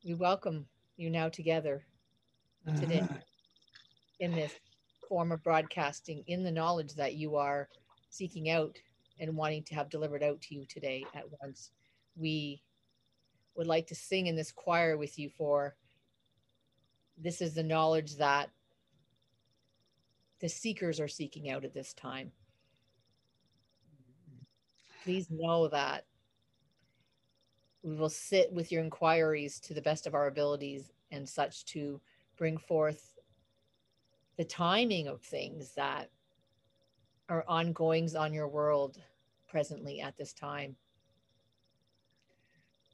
We welcome you now together today Uh, in this form of broadcasting, in the knowledge that you are seeking out and wanting to have delivered out to you today at once. We would like to sing in this choir with you, for this is the knowledge that the seekers are seeking out at this time. Please know that we will sit with your inquiries to the best of our abilities and such to bring forth the timing of things that are ongoings on your world presently at this time.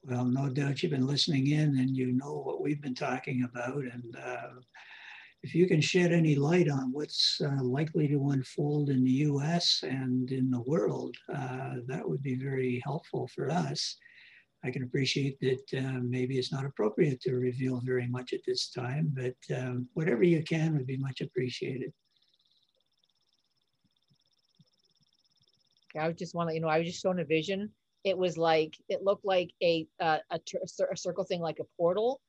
well, no doubt you've been listening in and you know what we've been talking about. And if you can shed any light on what's likely to unfold in the US and in the world, that would be very helpful for us. I can appreciate that maybe it's not appropriate to reveal very much at this time, but whatever you can would be much appreciated. Okay, I just want to, I was just shown a vision. It was like it looked like a circle thing, like a portal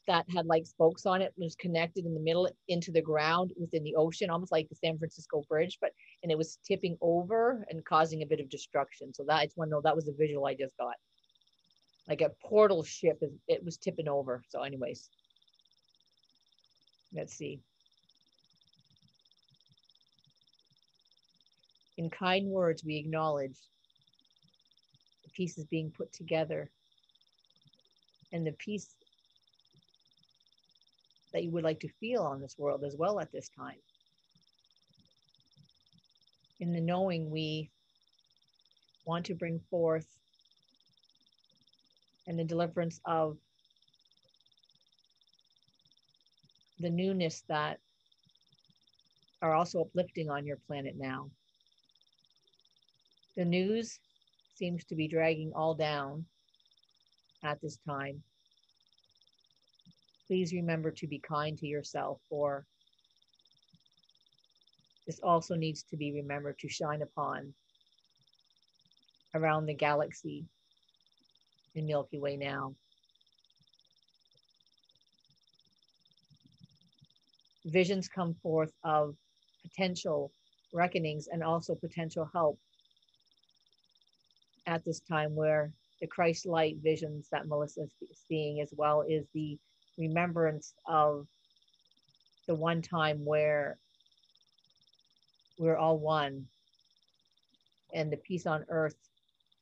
that had like spokes on it, was connected in the middle into the ground within the ocean, almost like the San Francisco Bridge, but and it was tipping over and causing a bit of destruction. So that I just want to know, that was the visual I just got. Like a portal ship, it was tipping over. So, anyways, let's see. In kind words, we acknowledge the pieces being put together and the peace that you would like to feel on this world as well at this time. In the knowing, we want to bring forth and the deliverance of the newness that are also uplifting on your planet now. The news seems to be dragging all down at this time. Please remember to be kind to yourself, for this also needs to be remembered to shine upon around the galaxy in Milky Way now. Visions come forth of potential reckonings and also potential help at this time, where the Christ light visions that Melisa is seeing, as well is the remembrance of the one time where we're all one and the peace on earth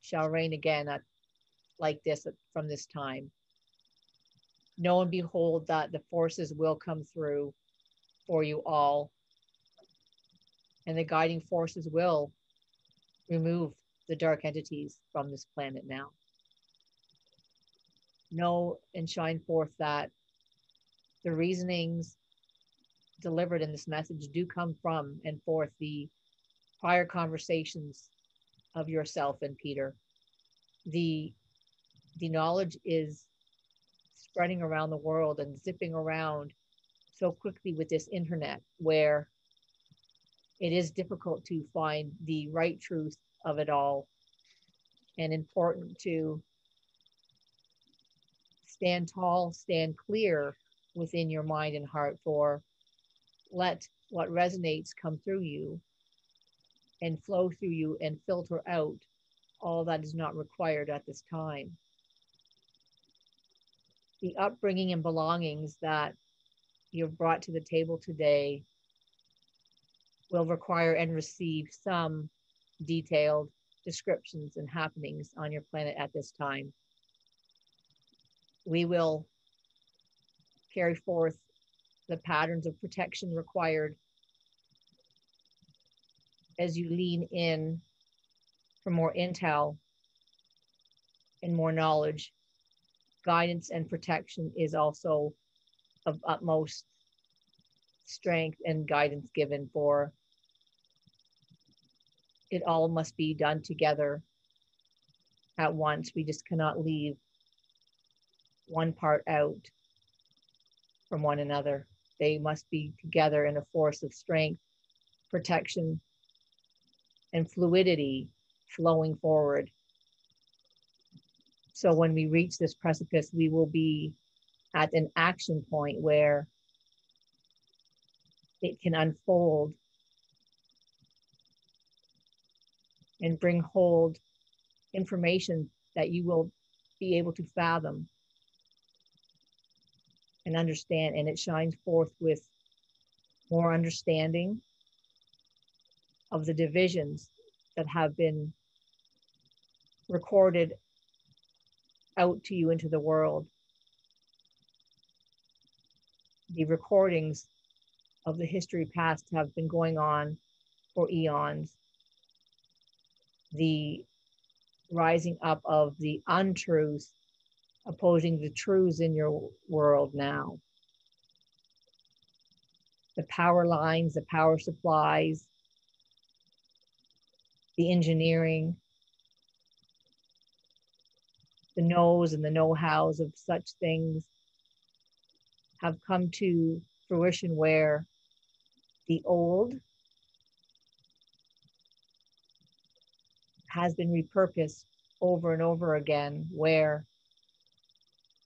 shall reign again like this from this time. Know and behold that the forces will come through for you all, and the guiding forces will remove the dark entities from this planet now. Know and shine forth that the reasonings delivered in this message do come from and forth the prior conversations of yourself and Peter. The knowledge is spreading around the world and zipping around so quickly with this internet, where it is difficult to find the right truth of it all, and important to stand tall, stand clear within your mind and heart, for let what resonates come through you and flow through you and filter out all that is not required at this time. The upbringing and belongings that you've brought to the table today will require and receive some detailed descriptions and happenings on your planet at this time. We will carry forth the patterns of protection required as you lean in for more intel and more knowledge. Guidance and protection is also of utmost strength and guidance given, for it all must be done together at once. We just cannot leave one part out from one another. They must be together in a force of strength, protection, and fluidity flowing forward. So when we reach this precipice, we will be at an action point where it can unfold and bring hold information that you will be able to fathom and understand, and it shines forth with more understanding of the divisions that have been recorded out to you into the world. The recordings of the history past have been going on for eons. The rising up of the untruths opposing the truths in your world now. The power lines, the power supplies, the engineering, the knows and the know-hows of such things have come to fruition where the old has been repurposed over and over again, where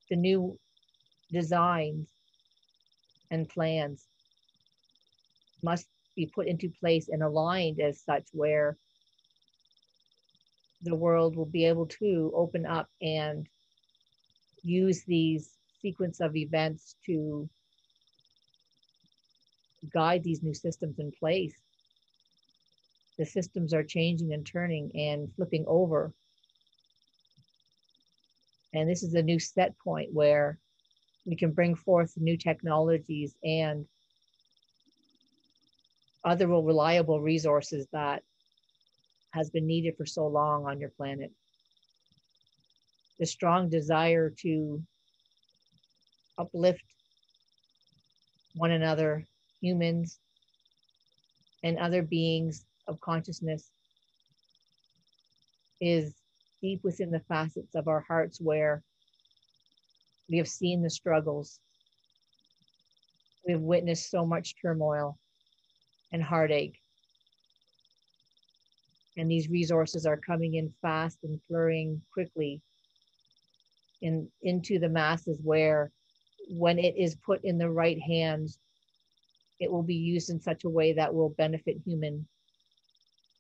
the new designs and plans must be put into place and aligned as such, where the world will be able to open up and use these sequence of events to guide these new systems in place. The systems are changing and turning and flipping over. And this is a new set point where we can bring forth new technologies and other reliable resources that has been needed for so long on your planet. The strong desire to uplift one another, humans and other beings of consciousness, is deep within the facets of our hearts, where we have seen the struggles. We have witnessed so much turmoil and heartache. And these resources are coming in fast and flurrying quickly into the masses, where when it is put in the right hands, it will be used in such a way that will benefit human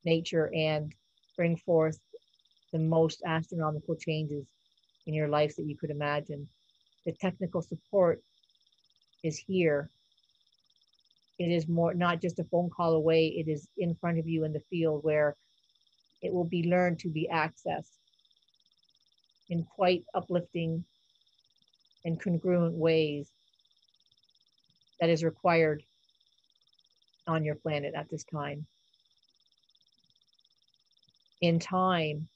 nature and bring forth the most astronomical changes in your life that you could imagine. The technical support is here. It is more not just a phone call away, it is in front of you in the field, where it will be learned to be accessed in quite uplifting and congruent ways that is required on your planet at this time. In time,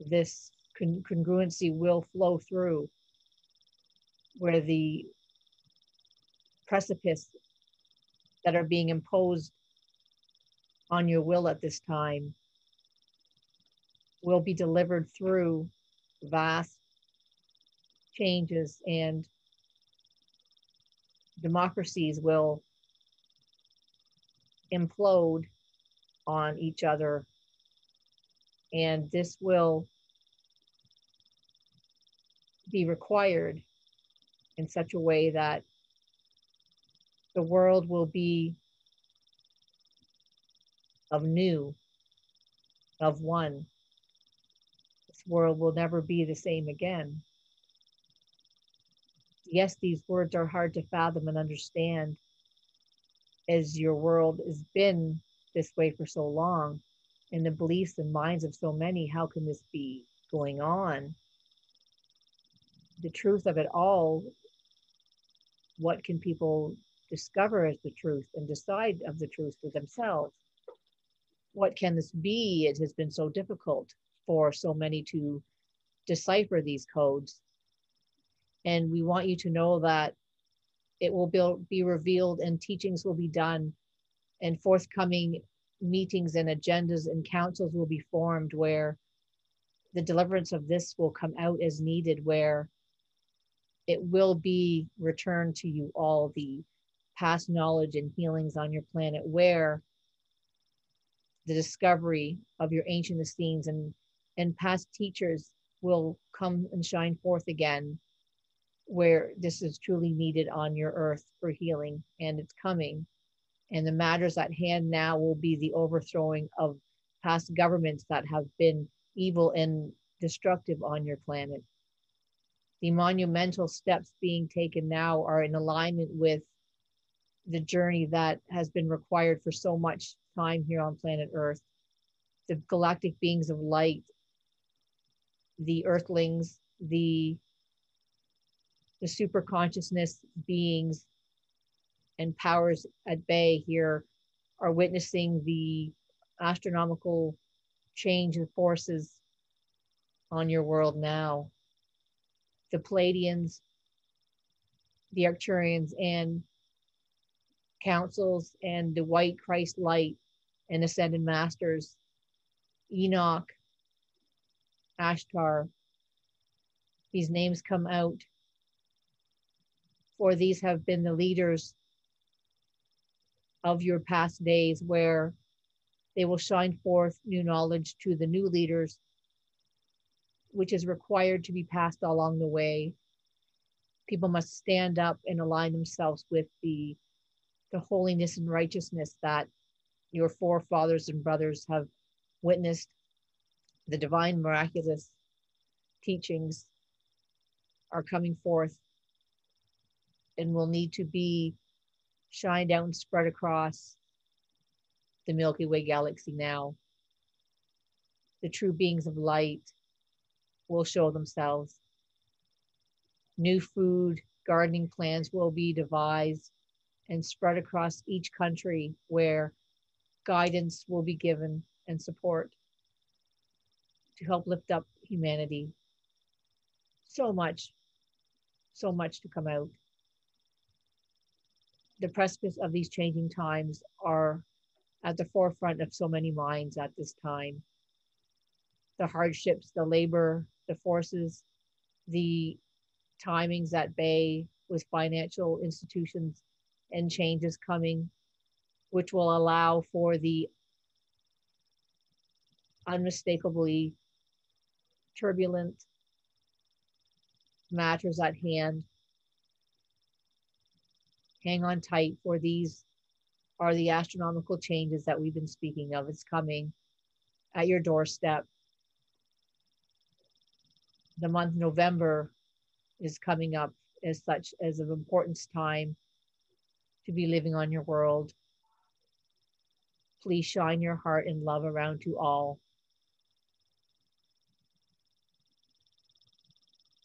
this congruency will flow through, where the precipice that are being imposed on your will at this time will be delivered through vast changes, and democracies will implode on each other. And this will be required in such a way that the world will be of new, of one. This world will never be the same again. Yes, these words are hard to fathom and understand, as your world has been this way for so long, in the beliefs and minds of so many. How can this be going on? The truth of it all, what can people discover as the truth and decide of the truth for themselves? What can this be? It has been so difficult for so many to decipher these codes. And we want you to know that it will be revealed, and teachings will be done, and forthcoming meetings and agendas and councils will be formed, where the deliverance of this will come out as needed, where it will be returned to you all, the past knowledge and healings on your planet, where the discovery of your ancient Essenes and past teachers will come and shine forth again, where this is truly needed on your earth for healing, and it's coming. And the matters at hand now will be the overthrowing of past governments that have been evil and destructive on your planet. The monumental steps being taken now are in alignment with the journey that has been required for so much time here on planet Earth. The galactic beings of light, the earthlings, the super consciousness beings and powers at bay here are witnessing the astronomical change in forces on your world now. The Palladians, the Arcturians, and councils, and the white Christ light and ascended masters, Enoch, Ashtar, these names come out, for these have been the leaders of your past days, where they will shine forth new knowledge to the new leaders, which is required to be passed along the way. People must stand up and align themselves with the holiness and righteousness that your forefathers and brothers have witnessed. The divine miraculous teachings are coming forth and will need to be shined out and spread across the Milky Way galaxy now. The true beings of light will show themselves. New food, gardening plans will be devised and spread across each country, where guidance will be given and support to help lift up humanity. So much to come out. The precipice of these changing times are at the forefront of so many minds at this time. The hardships, the labor, the forces, the timings at bay with financial institutions and changes coming, which will allow for the unmistakably turbulent matters at hand. Hang on tight, for these are the astronomical changes that we've been speaking of. It's coming at your doorstep. The month November is coming up as such as of importance time to be living on your world. Please shine your heart and love around to all.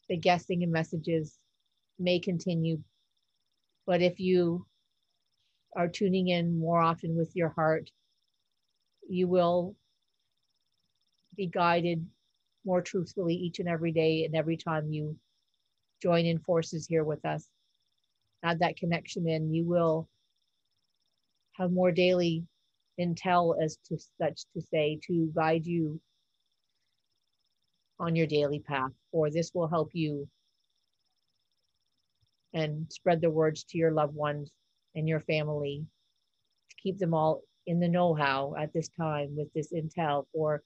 The guessing and messages may continue, but if you are tuning in more often with your heart, you will be guided more truthfully each and every day and every time you join in forces here with us. Add that connection in, you will have more daily intel, as to such to say, to guide you on your daily path, for this will help you and spread the words to your loved ones and your family to keep them all in the know-how at this time with this intel, for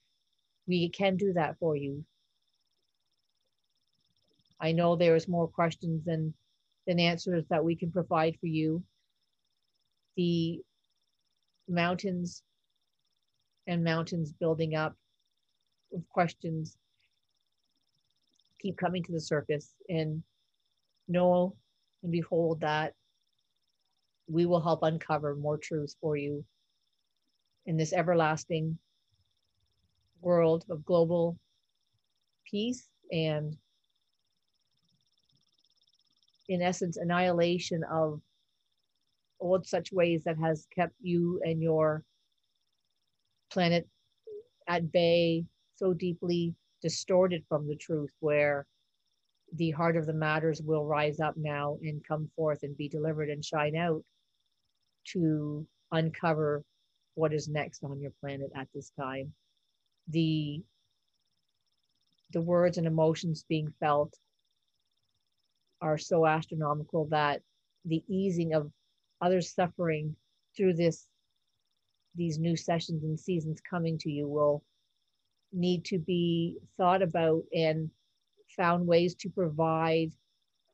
we can do that for you. I know there is more questions than answers that we can provide for you. The mountains and mountains building up with questions keep coming to the surface, and know and behold that we will help uncover more truths for you in this everlasting world of global peace and, in essence, annihilation of old such ways that has kept you and your planet at bay, so deeply distorted from the truth, where the heart of the matters will rise up now and come forth and be delivered and shine out to uncover what is next on your planet at this time. The words and emotions being felt are so astronomical that the easing of others' suffering through these new sessions and seasons coming to you will need to be thought about and found ways to provide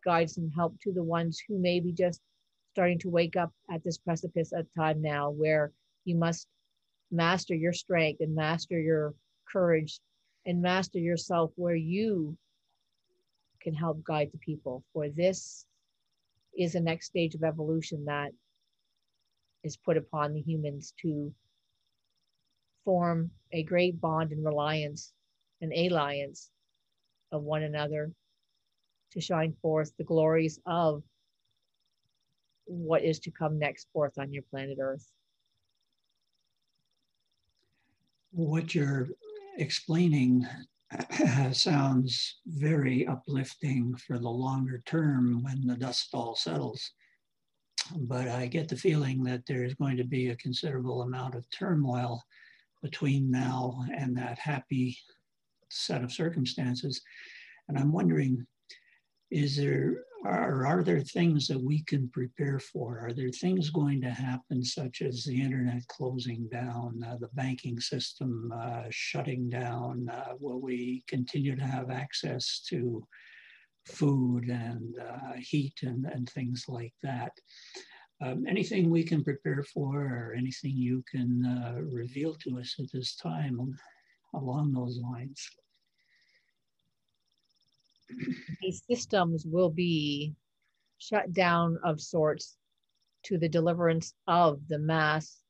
guidance and help to the ones who may be just starting to wake up at this precipice at time now, where you must master your strength and master your courage and master yourself, where you can help guide the people. For this is the next stage of evolution that is put upon the humans to form a great bond and reliance and alliance of one another to shine forth the glories of what is to come next forth on your planet Earth. What you're explaining sounds very uplifting for the longer term when the dust all settles. But I get the feeling that there's going to be a considerable amount of turmoil between now and that happy set of circumstances. And I'm wondering, are there things that we can prepare for? Are there things going to happen, such as the internet closing down, the banking system shutting down? Will we continue to have access to food and heat and things like that? Anything we can prepare for, or anything you can reveal to us at this time along those lines? These systems will be shut down of sorts to the deliverance of the mass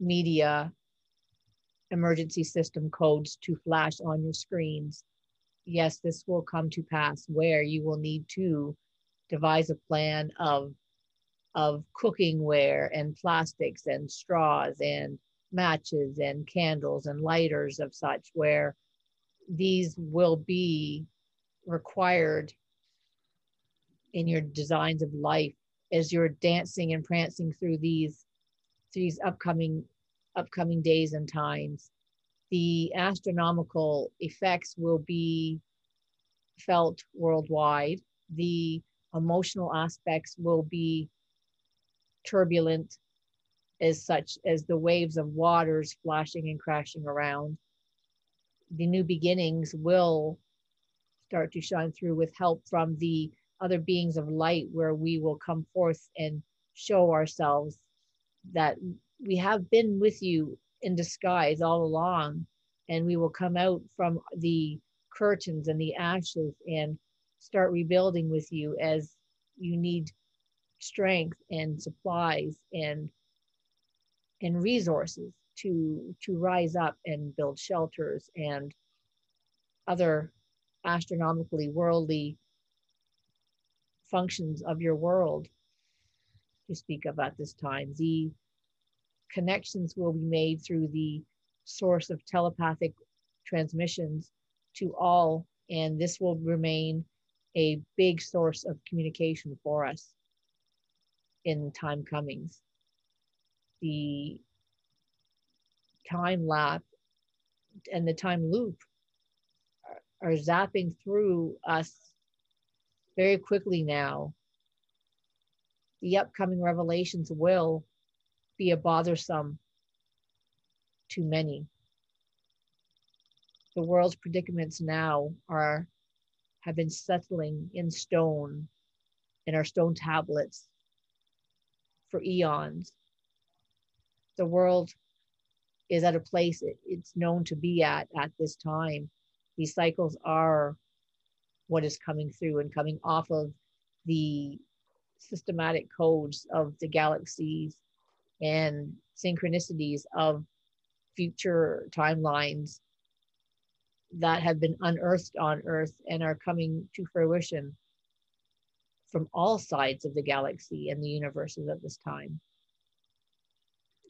media emergency system codes to flash on your screens. Yes, this will come to pass, where you will need to devise a plan of cooking-ware and plastics and straws and matches and candles and lighters of such, where these will be required in your designs of life as you're dancing and prancing through these upcoming days and times. The astronomical effects will be felt worldwide. The emotional aspects will be turbulent, as such as the waves of waters flashing and crashing around. The new beginnings will start to shine through with help from the other beings of light, where we will come forth and show ourselves that we have been with you in disguise all along, and we will come out from the curtains and the ashes and start rebuilding with you as you need strength and supplies and resources to rise up and build shelters and other astronomically worldly functions of your world to speak of at this time. The connections will be made through the source of telepathic transmissions to all, and this will remain a big source of communication for us in time comings. The time lapse and the time loop are zapping through us very quickly now. The upcoming revelations will be a bothersome to many. The world's predicaments now have been settling in stone, in our stone tablets for eons. The world is at a place it's known to be at this time. These cycles are what is coming through and coming off of the systematic codes of the galaxies and synchronicities of future timelines that have been unearthed on Earth and are coming to fruition from all sides of the galaxy and the universes at this time,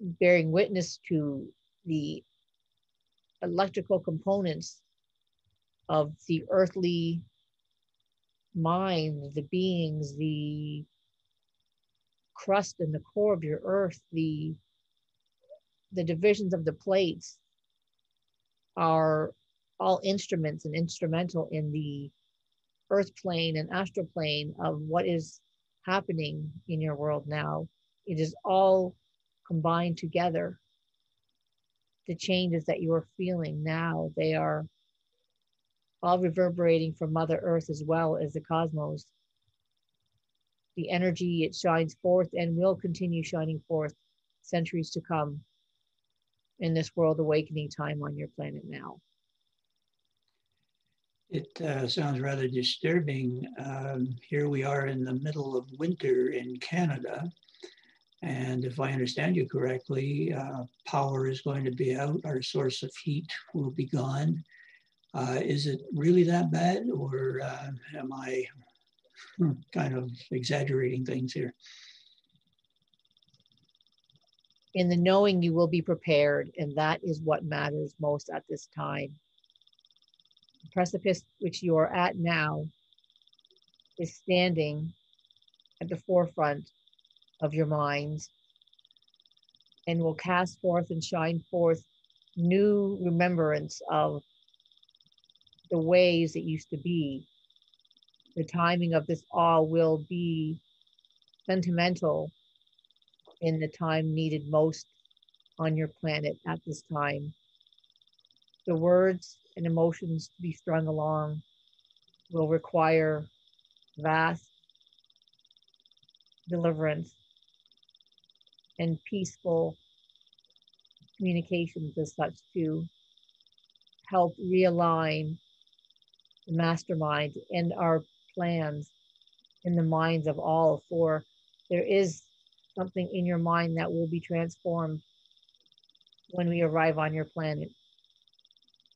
bearing witness to the electrical components of the earthly mind, the beings, the crust and the core of your earth, the divisions of the plates are all instruments and instrumental in the earth plane and astral plane of what is happening in your world now. It is all combined together. The changes that you are feeling now, they are all reverberating from Mother Earth as well as the cosmos. the energy, it shines forth and will continue shining forth centuries to come in this world awakening time on your planet now. It sounds rather disturbing. Here we are in the middle of winter in Canada. And if I understand you correctly, power is going to be out. Our source of heat will be gone. Is it really that bad, or am I kind of exaggerating things here? In the knowing, you will be prepared, and that is what matters most at this time. The precipice which you are at now is standing at the forefront of your minds and will cast forth and shine forth new remembrance of the ways it used to be. The timing of this all will be sentimental in the time needed most on your planet at this time. The words and emotions to be strung along will require vast deliverance and peaceful communications as such to help realign the mastermind and our plans in the minds of all, for there is something in your mind that will be transformed when we arrive on your planet.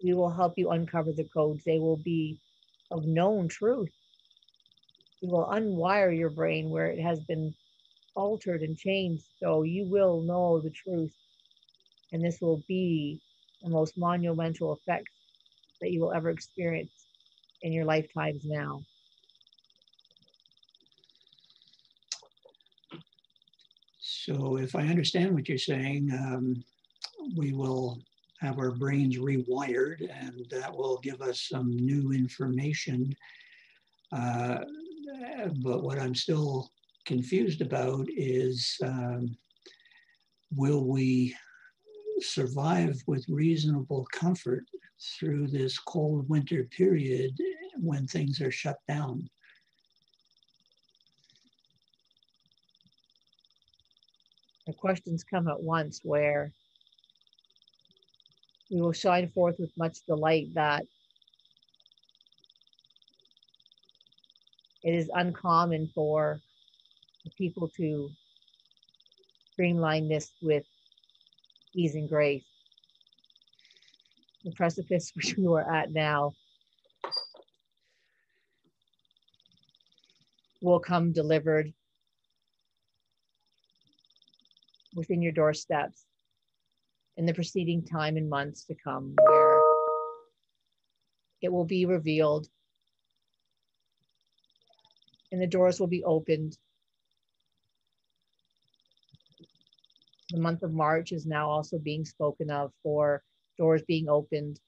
We will help you uncover the codes. They will be of known truth. We will unwire your brain where it has been altered and changed, so you will know the truth. And this will be the most monumental effect that you will ever experience in your lifetimes now. So if I understand what you're saying, we will have our brains rewired, and that will give us some new information. But what I'm still confused about is, will we survive with reasonable comfort through this cold winter period when things are shut down? The questions come at once, where we will shine forth with much delight that it is uncommon for the people to streamline this with ease and grace. The precipice which we are at now will come delivered within your doorsteps in the preceding time and months to come, where it will be revealed and the doors will be opened. The month of March is now also being spoken of for doors being opened.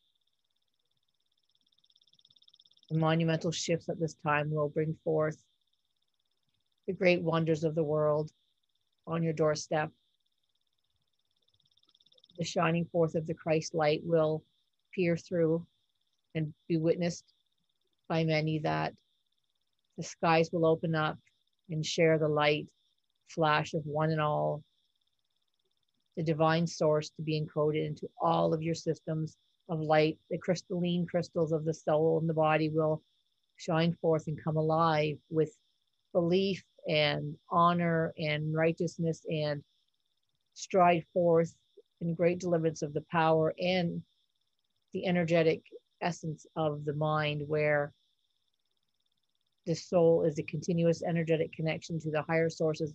The monumental shifts at this time will bring forth the great wonders of the world on your doorstep. The shining forth of the Christ light will peer through and be witnessed by many, that the skies will open up and share the light flash of one and all, the divine source to be encoded into all of your systems of light. The crystalline crystals of the soul and the body will shine forth and come alive with belief and honor and righteousness, and stride forth in great deliverance of the power and the energetic essence of the mind, where the soul is a continuous energetic connection to the higher sources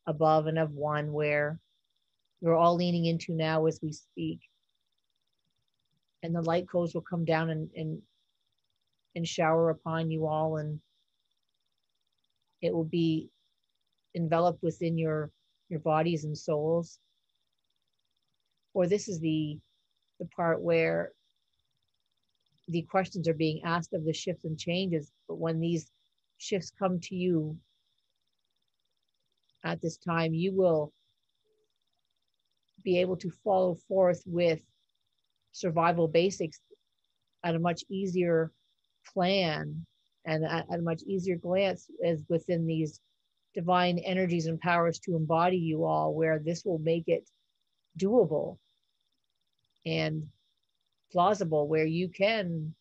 above and of one, where we're all leaning into now as we speak. And the light codes will come down and shower upon you all, and it will be enveloped within your bodies and souls. Or this is the part where the questions are being asked of the shifts and changes. But when these shifts come to you at this time, you will be able to follow forth with survival basics at a much easier plan and at a much easier glance as within these divine energies and powers to embody you all, where this will make it doable and plausible, where you can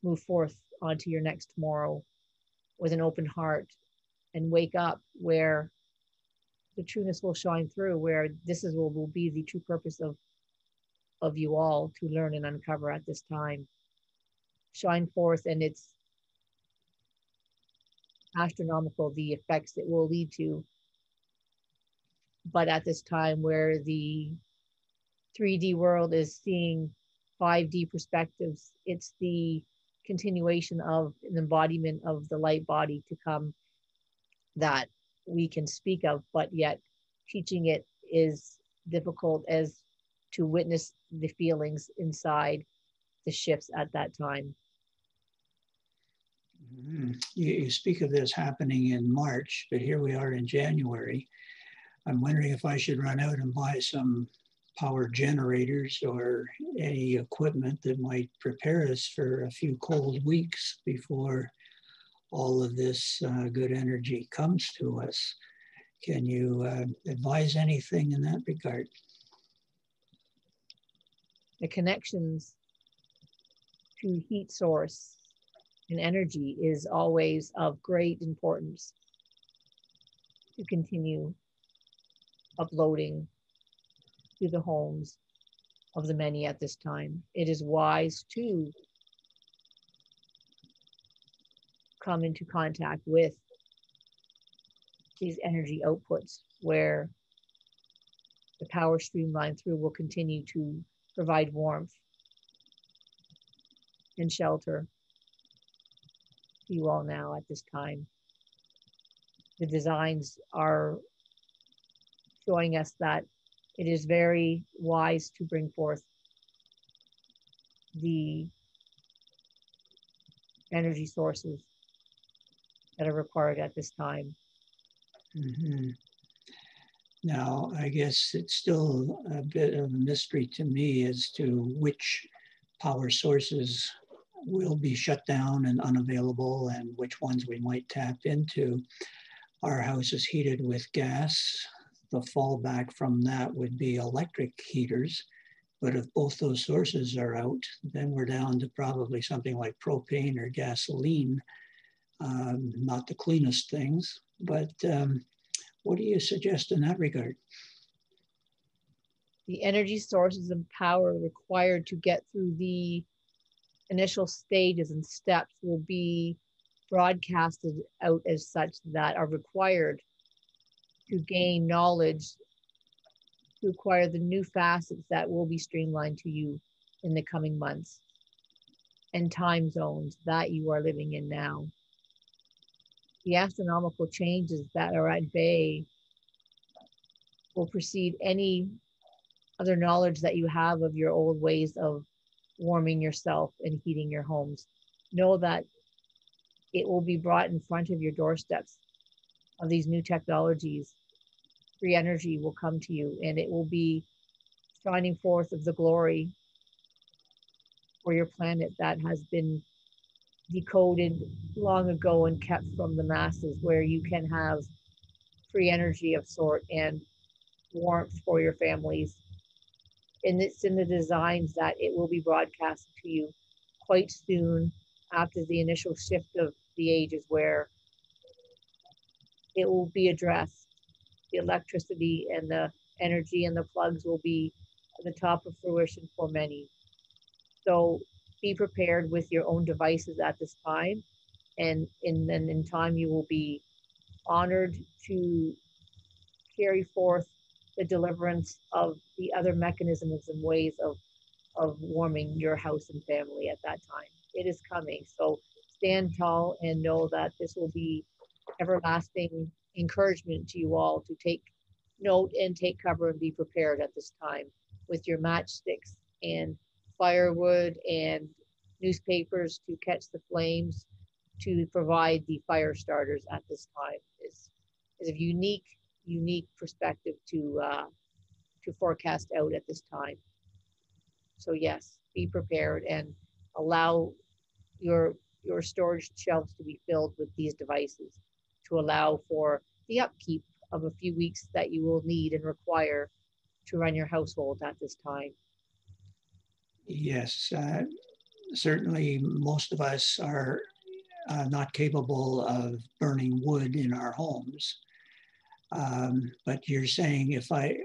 move forth onto your next tomorrow with an open heart and wake up where the trueness will shine through, where this is what will be the true purpose of you all to learn and uncover at this time. Shine forth, and it's astronomical the effects it will lead to. But at this time where the 3D world is seeing 5D perspectives, it's the continuation of an embodiment of the light body to come that we can speak of, but yet teaching it is difficult as to witness the feelings inside the shifts at that time. You speak of this happening in March, but here we are in January. I'm wondering if I should run out and buy some power generators or any equipment that might prepare us for a few cold weeks before all of this good energy comes to us. Can you advise anything in that regard? The connections to heat source and energy is always of great importance to continue uploading to the homes of the many at this time. It is wise to come into contact with these energy outputs where the power streamline through will continue to provide warmth and shelter to you all now at this time. The designs are showing us that it is very wise to bring forth the energy sources that are required at this time. Mm-hmm. Now, I guess it's still a bit of a mystery to me as to which power sources will be shut down and unavailable and which ones we might tap into. Our house is heated with gas. The fallback from that would be electric heaters. But if both those sources are out, then we're down to probably something like propane or gasoline. Not the cleanest things, but what do you suggest in that regard? The energy sources and power required to get through the initial stages and steps will be broadcasted out as such that are required to gain knowledge, to acquire the new facets that will be streamlined to you in the coming months and time zones that you are living in now. The astronomical changes that are at bay will precede any other knowledge that you have of your old ways of warming yourself and heating your homes. Know that it will be brought in front of your doorsteps of these new technologies. Free energy will come to you, and it will be shining forth of the glory for your planet that has been decoded long ago and kept from the masses, where you can have free energy of sort and warmth for your families. And it's in the designs that it will be broadcast to you quite soon after the initial shift of the ages, where it will be addressed. The electricity and the energy and the plugs will be at the top of fruition for many. So be prepared with your own devices at this time. And in time, you will be honored to carry forth the deliverance of the other mechanisms and ways of warming your house and family at that time. It is coming. So stand tall and know that this will be everlasting encouragement to you all to take note and take cover and be prepared at this time with your matchsticks and firewood and newspapers to catch the flames, to provide the fire starters at this time. Is a unique perspective to forecast out at this time. So yes, be prepared and allow your storage shelves to be filled with these devices to allow for the upkeep of a few weeks that you will need and require to run your household at this time. Yes, certainly most of us are not capable of burning wood in our homes. But you're saying, if I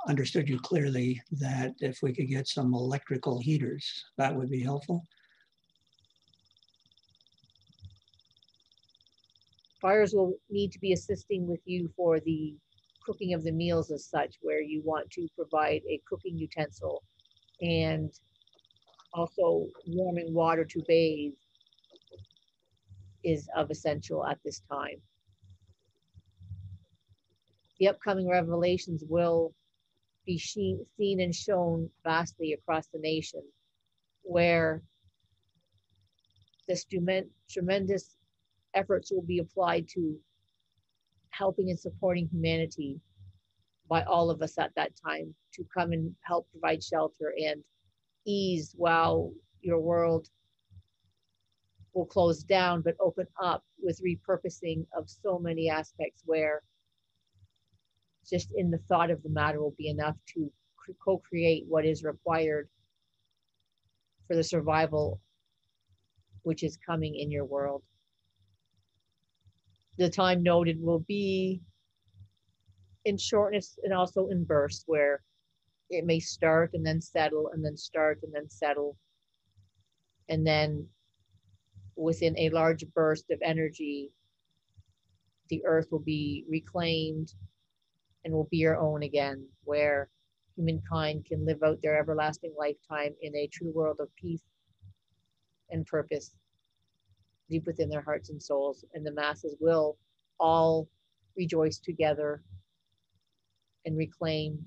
understood you clearly, that if we could get some electrical heaters, that would be helpful? Fires will need to be assisting with you for the cooking of the meals as such, where you want to provide a cooking utensil and also warming water to bathe is of essential at this time. The upcoming revelations will be seen and shown vastly across the nation, where this tremendous efforts will be applied to helping and supporting humanity by all of us at that time to come and help provide shelter and ease while your world will close down but open up with repurposing of so many aspects, where just in the thought of the matter will be enough to co-create what is required for the survival which is coming in your world. The time noted will be in shortness and also in bursts, where it may start and then settle and then start and then settle. And then within a large burst of energy, the earth will be reclaimed and will be your own again, where humankind can live out their everlasting lifetime in a true world of peace and purpose deep within their hearts and souls. And the masses will all rejoice together and reclaim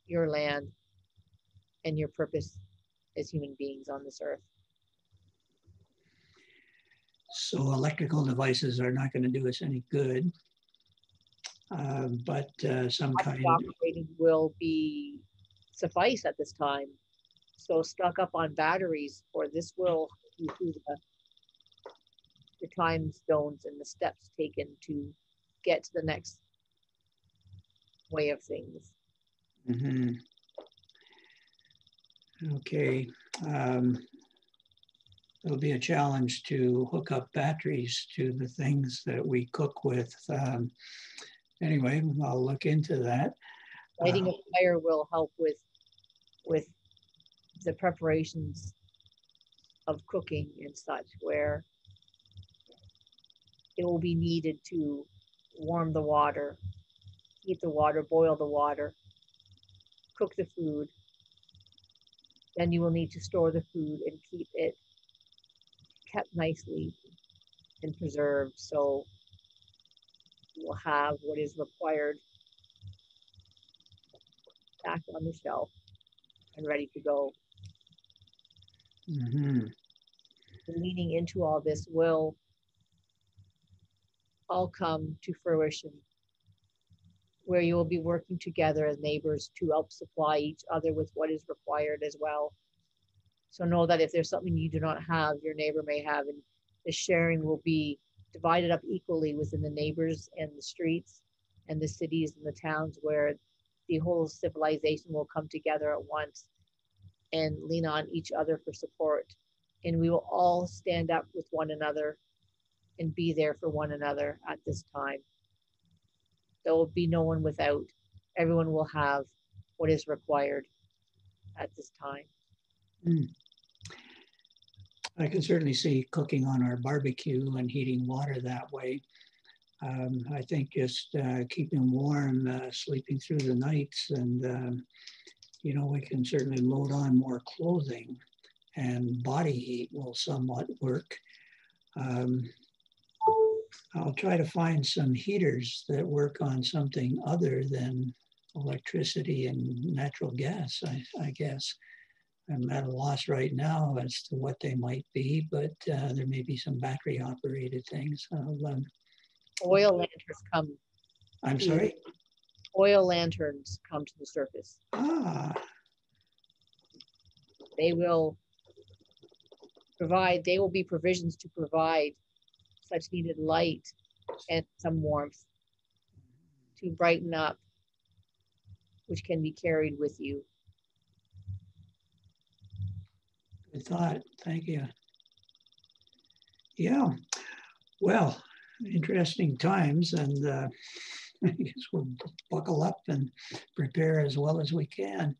your land and your purpose as human beings on this earth. So electrical devices are not going to do us any good, but some kind operating will be suffice at this time. So stock up on batteries, for this will you through the time stones and the steps taken to get to the next way of things. Mm-hmm. Okay. It'll be a challenge to hook up batteries to the things that we cook with. Anyway, I'll look into that. Lighting a fire will help with the preparations of cooking and such, where it will be needed to warm the water, heat the water, boil the water, cook the food. Then you will need to store the food and keep it kept nicely and preserved, so you will have what is required back on the shelf and ready to go. Mm-hmm. The leaning into all this will all come to fruition, where you will be working together as neighbors to help supply each other with what is required as well. So know that if there's something you do not have, your neighbor may have, and the sharing will be divided up equally within the neighbors and the streets and the cities and the towns, where the whole civilization will come together at once and lean on each other for support. And we will all stand up with one another and be there for one another at this time. There will be no one without. Everyone will have what is required at this time. Mm. I can certainly see cooking on our barbecue and heating water that way. I think just keeping warm, sleeping through the nights, and we can certainly load on more clothing, and body heat will somewhat work. I'll try to find some heaters that work on something other than electricity and natural gas, I guess. I'm at a loss right now as to what they might be, but there may be some battery operated things. Oil lanterns come. I'm sorry? Oil lanterns come to the surface. They will be provisions to provide such needed light and some warmth. to brighten up, which can be carried with you. Good thought. Thank you. Yeah. Well, interesting times, and I guess we'll buckle up and prepare as well as we can.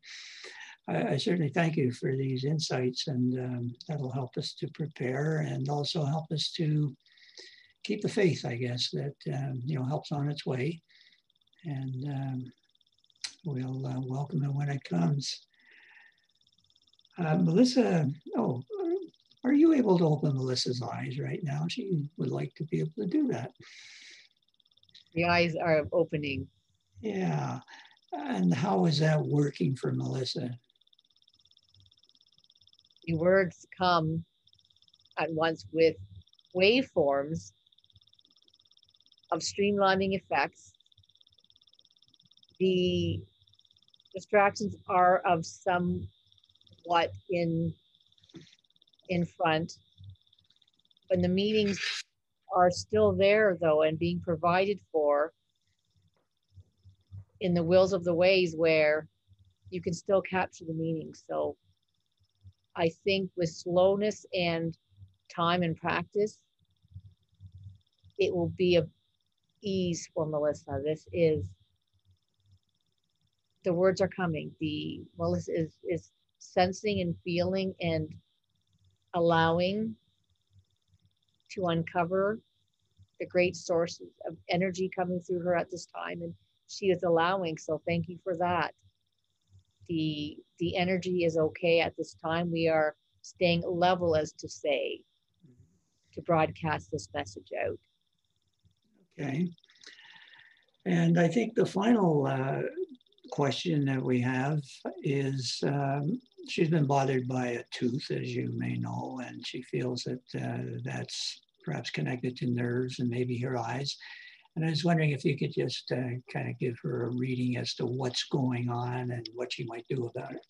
I certainly thank you for these insights, and that'll help us to prepare and also help us to keep the faith, I guess, that helps on its way, and we'll welcome it when it comes. Melisa, are you able to open Melissa's eyes right now? She would like to be able to do that. The eyes are opening. Yeah. And how is that working for Melisa? The words come at once with waveforms of streamlining effects. The distractions are of somewhat in front, but the meanings are still there though, and being provided for in the wills of the ways where you can still capture the meaning. So I think with slowness and time and practice, it will be of ease for Melisa. The words are coming. Melisa is sensing and feeling and allowing to uncover the great sources of energy coming through her at this time. And she is allowing, so thank you for that. The energy is okay at this time. We are staying level, as to say, to broadcast this message out. Okay. And I think the final question that we have is she's been bothered by a tooth, as you may know, and she feels that that's perhaps connected to nerves and maybe her eyes. And I was wondering if you could just kind of give her a reading as to what's going on and what she might do about it.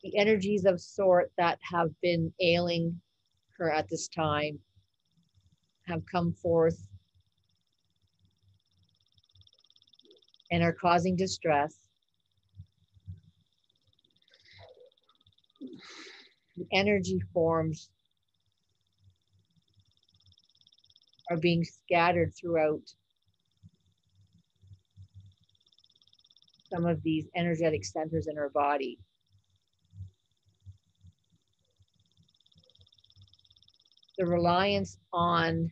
The energies of sort that have been ailing her at this time have come forth and are causing distress. The energy forms are being scattered throughout some of these energetic centers in her body. The reliance on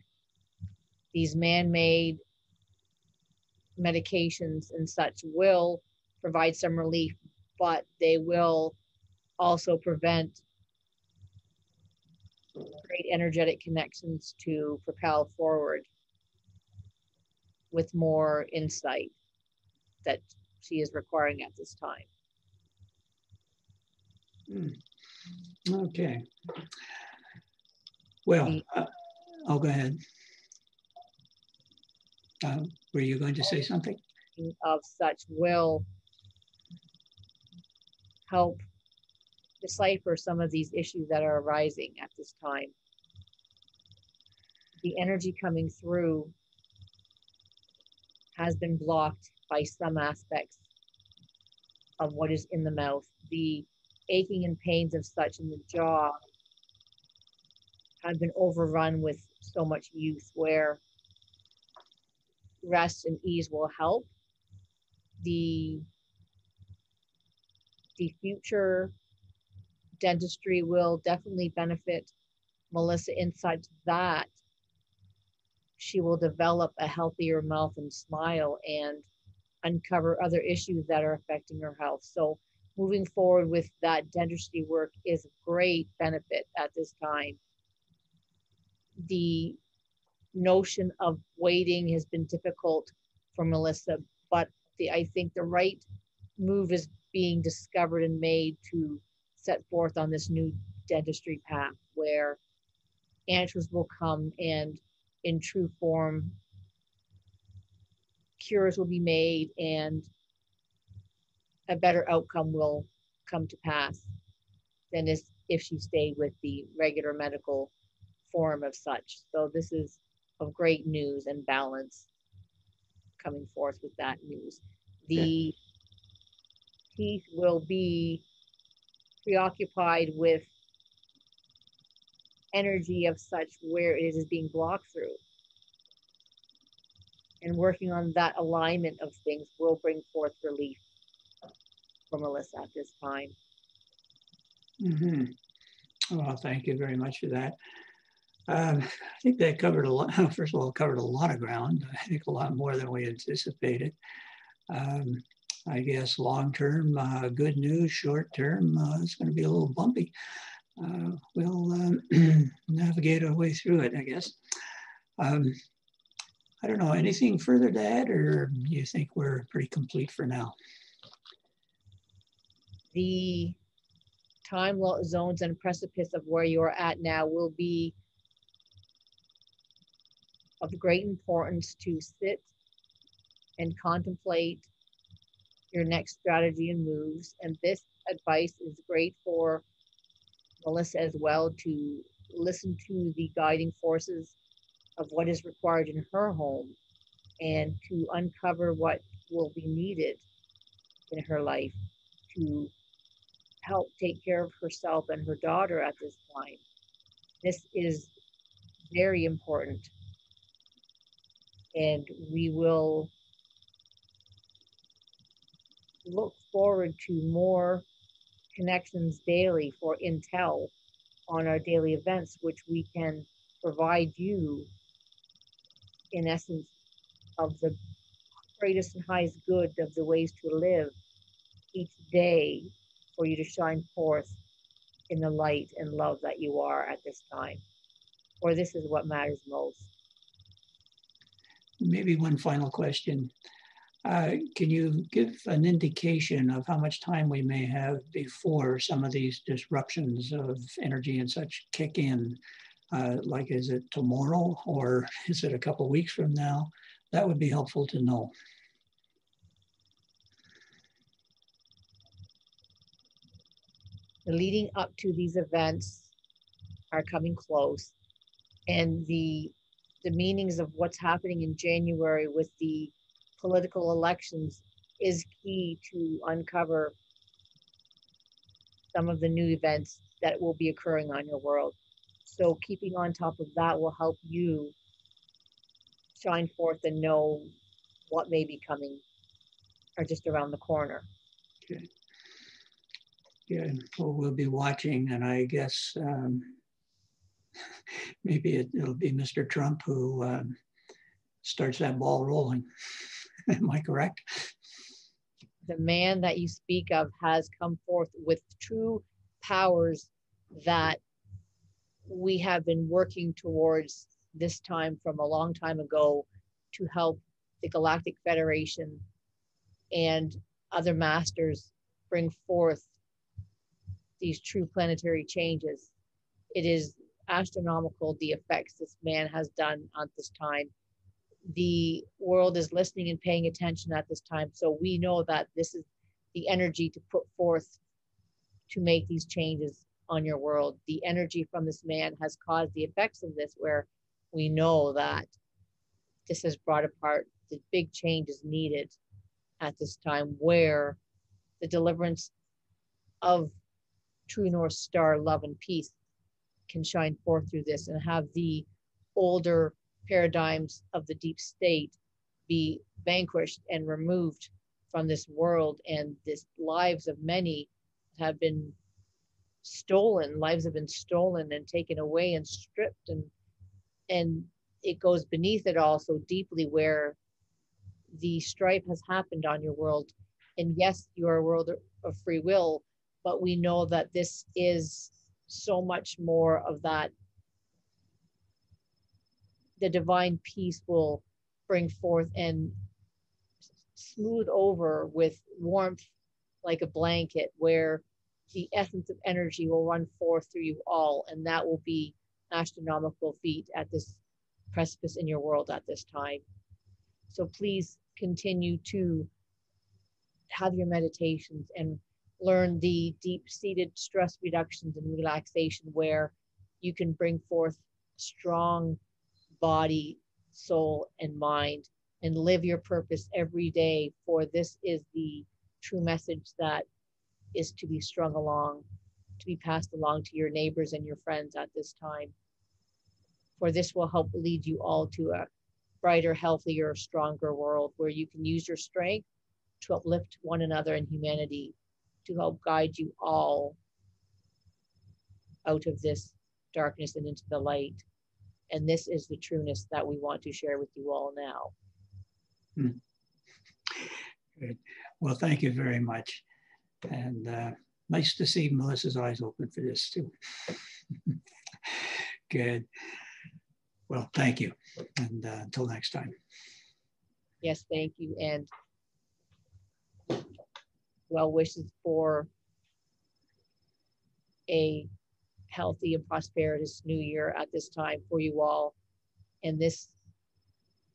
these man-made medications and such will provide some relief, but they will also prevent great energetic connections to propel forward with more insight that she is requiring at this time. Okay. Well, I'll go ahead. Were you going to say something? Of such will help decipher some of these issues that are arising at this time. The energy coming through has been blocked by some aspects of what is in the mouth. The aching and pains of such in the jaw have been overrun with so much youth, where rest and ease will help. The future dentistry will definitely benefit Melisa in such that she will develop a healthier mouth and smile and uncover other issues that are affecting her health. So moving forward with that dentistry work is a great benefit at this time. The notion of waiting has been difficult for Melisa, but I think the right move is being discovered and made to set forth on this new dentistry path, where answers will come and in true form cures will be made and a better outcome will come to pass than if she stayed with the regular medical form of such. So this is of great news and balance coming forth with that news. Okay. The teeth will be preoccupied with energy of such where it is being blocked through. And working on that alignment of things will bring forth relief for Melisa at this time. Mm-hmm. Well, thank you very much for that. I think that covered a lot. First of all, covered a lot of ground. I think a lot more than we anticipated. Um, I guess long term, good news. Short term, it's going to be a little bumpy. We'll navigate our way through it, I guess. I don't know, anything further to add, or do you think we're pretty complete for now? The time zones and precipice of where you're at now will be of great importance to sit and contemplate your next strategy and moves. And this advice is great for Melisa as well, to listen to the guiding forces of what is required in her home and to uncover what will be needed in her life to help take care of herself and her daughter at this time. This is very important. And we will look forward to more connections daily for intel on our daily events, which we can provide you, in essence, of the greatest and highest good of the ways to live each day for you to shine forth in the light and love that you are at this time. Or this is what matters most. Maybe one final question. Can you give an indication of how much time we may have before some of these disruptions of energy and such kick in? Like, is it tomorrow or is it a couple of weeks from now? That would be helpful to know. The leading up to these events are coming close, and the meanings of what's happening in January with the political elections is key to uncover some of the new events that will be occurring on your world. So keeping on top of that will help you shine forth and know what may be coming or just around the corner. Okay. Yeah, well, we'll be watching, and I guess maybe it'll be Mr. Trump who starts that ball rolling. Am I correct? The man that you speak of has come forth with true powers that we have been working towards this time from a long time ago to help the Galactic Federation and other masters bring forth these true planetary changes. It is astronomical the effects this man has done at this time. The world is listening and paying attention at this time. So we know that this is the energy to put forth to make these changes on your world. The energy from this man has caused the effects of this, where we know that this has brought apart the big changes needed at this time, where the deliverance of true North Star love and peace can shine forth through this and have the older paradigms of the deep state be vanquished and removed from this world. And this lives of many have been stolen, lives have been stolen and taken away and stripped, and it goes beneath it all so deeply, where the strife has happened on your world. And yes, you are a world of free will, but we know that this is so much more of that. The divine peace will bring forth and smooth over with warmth like a blanket, where the essence of energy will run forth through you all, and that will be astronomical feat at this precipice in your world at this time. So please continue to have your meditations and learn the deep-seated stress reductions and relaxation, where you can bring forth strong body, soul, and mind and live your purpose every day, for this is the true message that is to be strung along, to be passed along to your neighbors and your friends at this time. For this will help lead you all to a brighter, healthier, stronger world where you can use your strength to uplift one another in humanity, to help guide you all out of this darkness and into the light. And this is the trueness that we want to share with you all now. Good. Well, thank you very much. And nice to see Melissa's eyes open for this too. Good. Well, thank you. And until next time. Yes, thank you. And well wishes for a healthy and prosperous new year at this time for you all. And this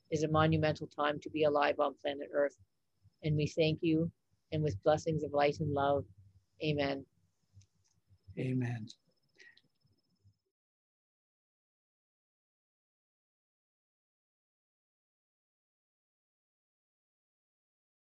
is a monumental time to be alive on planet Earth. And we thank you, and with blessings of light and love. Amen. Amen.